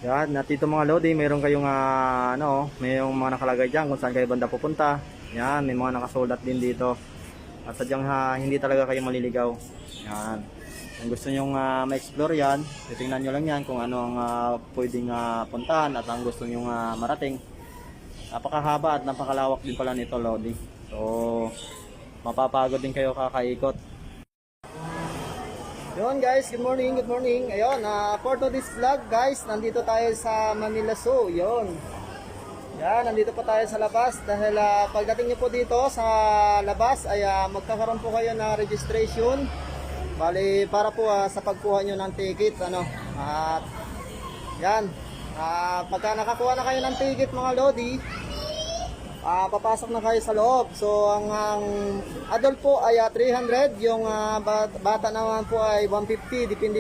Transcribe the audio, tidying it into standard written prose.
Yan, at dito mga Lodi, meron kayong may mga nakalagay diyan kung saan kayo banda pupunta. Yan, may mga nakasulat din dito. At sadyang hindi talaga kayo maliligaw. Yan. Kung gusto niyo ma-explore yan, titingnan niyo lang yan kung ano ang pwedeng puntahan at ang gusto niyo marating. Napakahaba at napakalawak din pala nito, Lodi. So, mapapagod din kayo kakaikot. Yun guys, good morning, good morning. Ayun, for today's vlog guys, nandito tayo sa Manila Zoo. Yun. Yan, nandito po tayo sa labas dahil pagdating niyo po dito sa labas ay magkakaroon po kayo ng registration. Bali, para po sa pagkuha nyo ng ticket, At yan, pagka nakakuha na kayo ng ticket mga Lodi, papasok na kayo sa loob. So ang adult po ay 300, yung bata naman po ay 150, depende